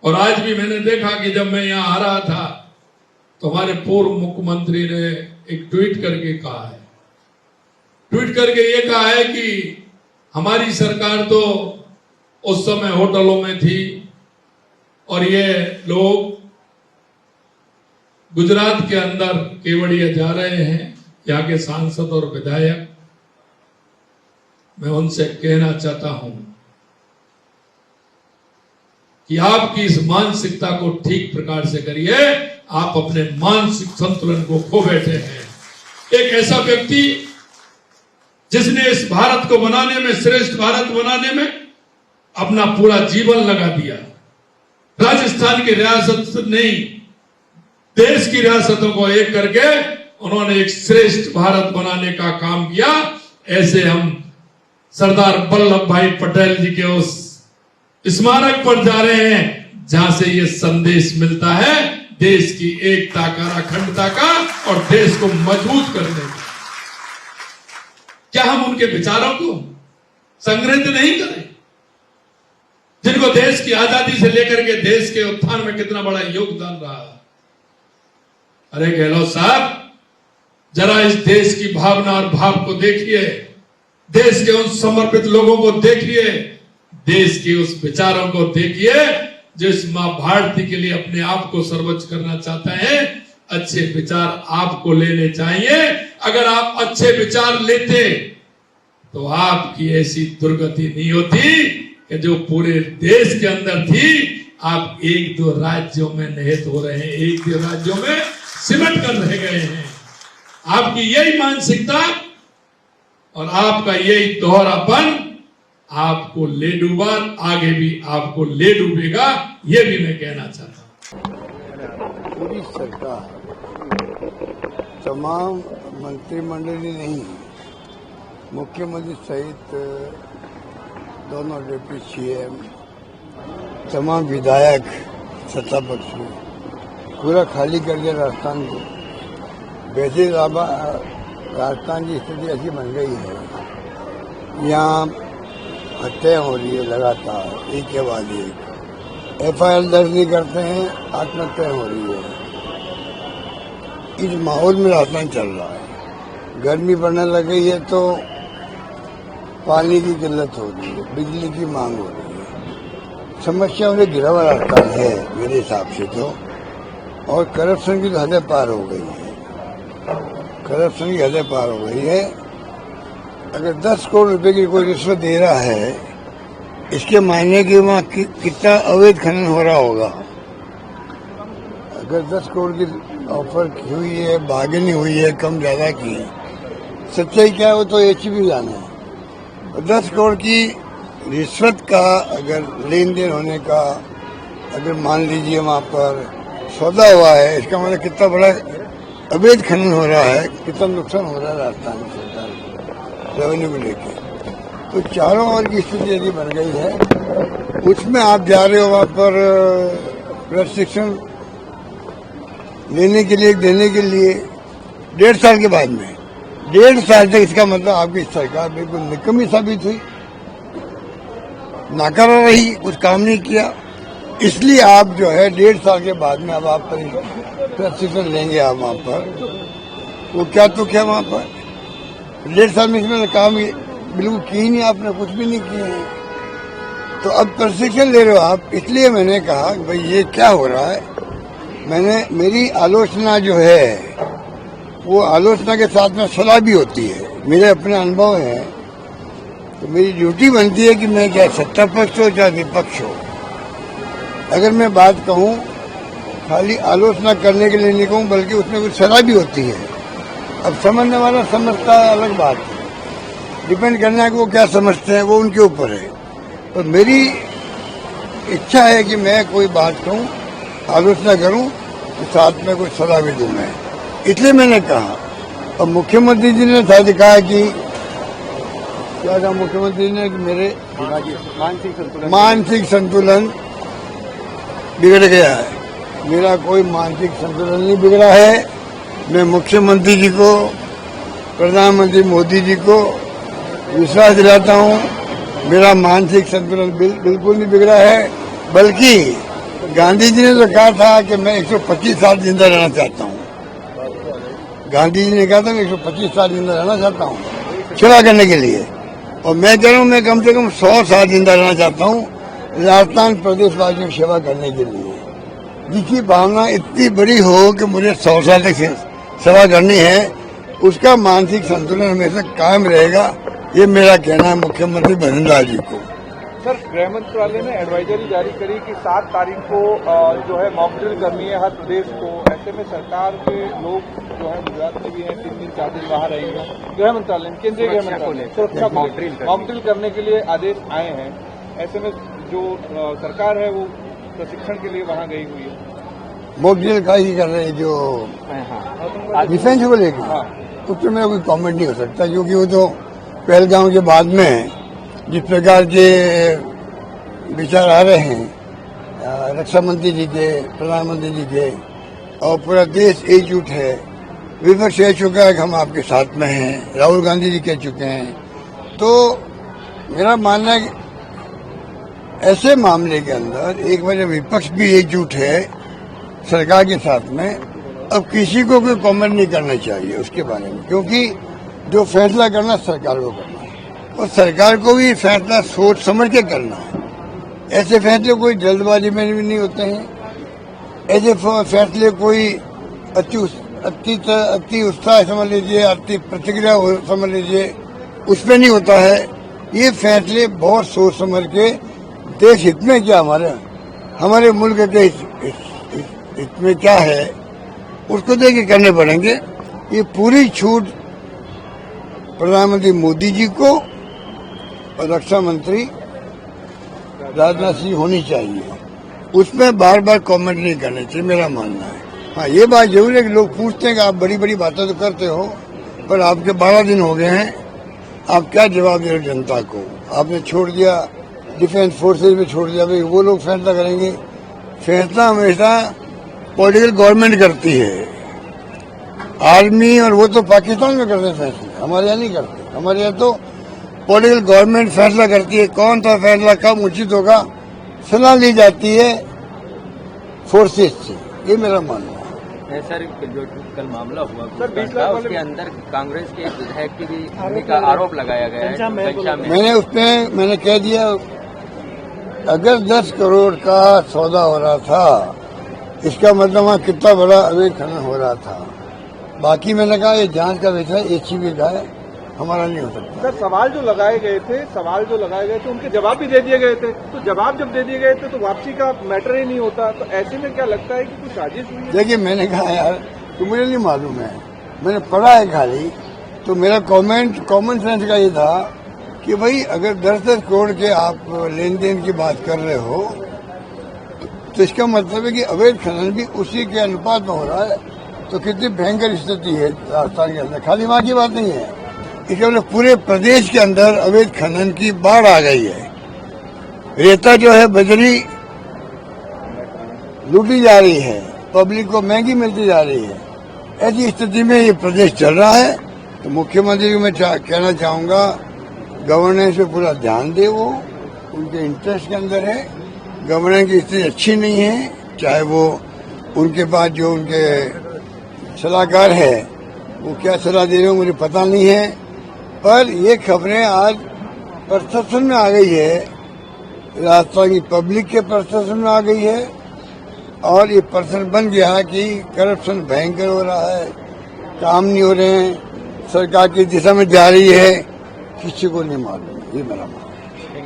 और आज भी मैंने देखा कि जब मैं यहाँ आ रहा था तो हमारे पूर्व मुख्यमंत्री ने एक ट्वीट करके कहा है, ट्वीट करके ये कहा है कि हमारी सरकार तो उस समय होटलों में थी और ये लोग गुजरात के अंदर केवड़िया जा रहे हैं। यहाँ के सांसद और विधायक, मैं उनसे कहना चाहता हूं कि आपकी इस मानसिकता को ठीक प्रकार से करिए। आप अपने मानसिक संतुलन को खो बैठे हैं। एक ऐसा व्यक्ति जिसने इस भारत को बनाने में, श्रेष्ठ भारत बनाने में अपना पूरा जीवन लगा दिया। राजस्थान की रियासत नहीं, देश की रियासतों को एक करके उन्होंने एक श्रेष्ठ भारत बनाने का काम किया। ऐसे हम सरदार वल्लभ भाई पटेल जी के उस स्मारक पर जा रहे हैं जहां से ये संदेश मिलता है देश की एकता का, अखंडता का और देश को मजबूत करने का। क्या हम उनके विचारों को संग्रहित नहीं करें, जिनको देश की आजादी से लेकर के देश के उत्थान में कितना बड़ा योगदान रहा। अरे गहलोत साहब, जरा इस देश की भावना और भाव को देखिए, देश के उन समर्पित लोगों को देखिए, देश के उस विचारों को देखिए जो इस मां भारती के लिए अपने आप को सर्वोच्च करना चाहते हैं। अच्छे विचार आपको लेने चाहिए। अगर आप अच्छे विचार लेते तो आपकी ऐसी दुर्गति नहीं होती कि जो पूरे देश के अंदर थी। आप एक दो राज्यों में निहित हो रहे हैं, एक दो राज्यों में सिमट कर रह गए हैं। आपकी यही मानसिकता और आपका यही दोहरापन आपको ले डूबा, आगे भी आपको ले डूबेगा, ये भी मैं कहना चाहता हूं। पूरी सरकार, तमाम मंत्रिमंडली नहीं, मुख्यमंत्री सहित दोनों डिप्टी सीएम, तमाम विधायक सत्ता पक्ष में पूरा खाली कर दिया राजस्थान को। वैसे राजस्थान की स्थिति ऐसी बन गई है, यहाँ हत्या हो रही है लगातार, एक के बाद एक। एफआईआर दर्ज नहीं करते हैं, आत्महत्या हो रही है। इस माहौल में राजस्थान चल रहा है। गर्मी बढ़ने लग गई है तो पानी की किल्लत हो रही है, बिजली की मांग हो रही है। समस्या उन्हें गिरा हुआ राजस्थान है मेरे हिसाब से तो। और करप्शन की तो हदें पार हो गई है, करप्शन की हदें पार हो गई है। अगर 10 करोड़ रुपए की कोई रिश्वत दे रहा है, इसके मायने कि वहाँ कितना अवैध खनन हो रहा होगा। अगर 10 करोड़ की ऑफर हुई है, बार्गेनिंग हुई है कम ज्यादा की, सच्चाई क्या है वो तो एचपी जाने। 10 करोड़ की रिश्वत का अगर लेन देन होने का, अगर मान लीजिए वहाँ पर सौदा हुआ है, इसका मतलब कितना बड़ा अवैध खनन हो रहा है, कितना नुकसान हो रहा है राजस्थान की सरकार रेवेन्यू को लेकर। तो चारों ओर की स्थिति यदि बन गई है, उसमें आप जा रहे हो वहाँ पर प्रशिक्षण लेने के लिए, देने के लिए 1.5 साल के बाद में, 1.5 साल तक, इसका मतलब आपकी सरकार बिल्कुल निकम्मी साबित हुई, नाकारा रही, कुछ काम नहीं किया। इसलिए आप जो है 1.5 साल के बाद में अब आप प्रशिक्षण लेंगे आप वहाँ पर, वो क्या तो क्या वहाँ पर 1.5 साल में इसमें काम बिल्कुल की ही नहीं, आपने कुछ भी नहीं किए हैं। तो अब प्रशिक्षण ले रहे हो आप। इसलिए मैंने कहा कि भाई ये क्या हो रहा है। मेरी आलोचना जो है वो आलोचना के साथ में सलाह भी होती है, मेरे अपने अनुभव है। तो मेरी ड्यूटी बनती है कि मैं चाहे सत्ता पक्ष हो चाहे विपक्ष हो, अगर मैं बात कहूँ खाली आलोचना करने के लिए नहीं कहूँ, बल्कि उसमें कुछ सलाह भी होती है। अब समझने वाला समझता है, अलग बात है, डिपेंड करना है कि वो क्या समझते हैं, वो उनके ऊपर है। तो मेरी इच्छा है कि मैं कोई बात कहूँ, आलोचना करूँ, तो साथ में कुछ सलाह भी दूँ मैं, इसलिए मैंने कहा। और मुख्यमंत्री जी ने शायद कहा कि क्या कहा मुख्यमंत्री ने कि मेरे मानसिक संतुलन बिगड़ गया है। मेरा कोई मानसिक संतुलन नहीं बिगड़ा है। मैं मुख्यमंत्री जी को, प्रधानमंत्री मोदी जी को विश्वास दिलाता हूँ, मेरा मानसिक संतुलन बिल्कुल नहीं बिगड़ा है, बल्कि गांधी जी ने तो कहा था कि मैं 125 साल जिंदा रहना चाहता हूँ। गांधी जी ने कहा था मैं 125 साल जिंदा रहना चाहता हूँ सेवा करने के लिए, और मैं कह रहा हूँ मैं कम से कम 100 साल जिंदा रहना चाहता हूँ राजस्थान प्रदेशवासियों की सेवा करने के लिए, जिसकी भावना इतनी बड़ी हो कि मुझे 100 साल तक सेवा करनी है, उसका मानसिक संतुलन हमेशा कायम रहेगा। ये मेरा कहना है मुख्यमंत्री भजनलाल जी को। सर, गृह मंत्रालय ने एडवाइजरी जारी करी कि 7 तारीख को जो है मॉक ड्रिल करनी है हर प्रदेश को। ऐसे में सरकार के लोग जो है गुजरात में भी हैं, 3 दिन 4 दिन बाहर रहेंगे। गृह मंत्रालय केंद्रीय गृह मंत्रालय सुरक्षा मॉक ड्रिल करने के लिए आदेश आए हैं। ऐसे में जो सरकार है वो प्रशिक्षण के लिए वहाँ गई हुई है। मॉक ड्रिल का ही कर रहे हैं जो डिफेंस को लेकर, उस पर मेरा कोई कॉमेंट नहीं हो सकता, क्योंकि वो तो पहलगाम के बाद में जिस प्रकार के विचार आ रहे हैं रक्षा मंत्री जी के, प्रधानमंत्री जी के, और पूरा देश एकजुट है, विपक्ष कह चुका है कि हम आपके साथ में हैं, राहुल गांधी जी कह चुके हैं। तो मेरा मानना है कि ऐसे मामले के अंदर एक बार विपक्ष भी एकजुट है सरकार के साथ में, अब किसी को कोई कमेंट नहीं करना चाहिए उसके बारे में, क्योंकि जो फैसला करना सरकार को करना है, और सरकार को भी फैसला सोच समझ के करना है। ऐसे फैसले कोई जल्दबाजी में भी नहीं होते हैं, ऐसे फैसले कोई अति उत्साह समझ लीजिए, अति प्रतिक्रिया समझ लीजिए, उसमें नहीं होता है। ये फैसले बहुत सोच समझ के देश हित में क्या हमारे मुल्क के हित में क्या है उसको देख के करने पड़ेंगे। ये पूरी छूट प्रधानमंत्री मोदी जी को और रक्षा मंत्री राजनाथ सिंह होनी चाहिए, उसमें बार बार कमेंट नहीं करने चाहिए, मेरा मानना है। हाँ, ये बात जरूर है कि लोग पूछते हैं कि आप बड़ी बड़ी बातें तो करते हो, पर आपके 12 दिन हो गए हैं, आप क्या जवाब दे रहे जनता को? आपने छोड़ दिया डिफेंस फोर्सेज में, छोड़ दिया, भाई वो लोग फैसला करेंगे। फैसला हमेशा पॉलिटिकल गवर्नमेंट करती है, आर्मी, और वो तो पाकिस्तान में करते हैं फैसले, हमारे यहाँ नहीं करते। हमारे यहाँ तो पॉलिटिकल गवर्नमेंट फैसला करती है, कौन सा फैसला कब उचित होगा, सलाह ली जाती है फोर्सेज से, ये मेरा मानना है। सर, जो कल मामला हुआ उसके अंदर कांग्रेस के विधायक की भी भूमिका आरोप लगाया गया है। मैंने उसमें मैंने कह दिया, अगर 10 करोड़ का सौदा हो रहा था, इसका मतलब वहाँ कितना बड़ा अवैध खनन हो रहा था। बाकी मैंने कहा ये जांच का विषय एसीबी का है, हमारा नहीं हो सकता। सर, सवाल जो लगाए गए थे उनके जवाब भी दे दिए गए थे, तो जवाब जब दे दिए गए थे तो वापसी का मैटर ही नहीं होता। तो ऐसे में क्या लगता है कि कुछ साजिश हुई है? देखिए, मैंने कहा यार तो मुझे नहीं मालूम है, मैंने पढ़ा है खाली, तो मेरा कॉमन सेंस का ये था कि भाई अगर 10-10 करोड़ के आप लेन देन की बात कर रहे हो तो इसका मतलब है कि अवैध खनन भी उसी के अनुपात में हो रहा है। तो कितनी भयंकर स्थिति है राजस्थान के अंदर, खाली वहाँ की बात नहीं है, इसके मतलब पूरे प्रदेश के अंदर अवैध खनन की बाढ़ आ गई है। रेता जो है, बजरी लूटी जा रही है, पब्लिक को महंगी मिलती जा रही है। ऐसी स्थिति में ये प्रदेश चल रहा है। तो मुख्यमंत्री को मैं कहना चाहूंगा, गवर्नेंस पे पूरा ध्यान दे, वो उनके इंटरेस्ट के अंदर है। गवर्नेंस की स्थिति अच्छी नहीं है, चाहे वो उनके पास जो उनके सलाहकार है वो क्या सलाह दे रहे हो मुझे पता नहीं है, पर ये खबरें आज परसेप्शन में आ गई है, राजस्थान की पब्लिक के परसेप्शन में आ गई है, और ये परसेप्शन बन गया है कि करप्शन भयंकर हो रहा है, काम नहीं हो रहे हैं, सरकार की दिशा में जा रही है, किसी को नहीं मालूम, ये मेरा मानना है।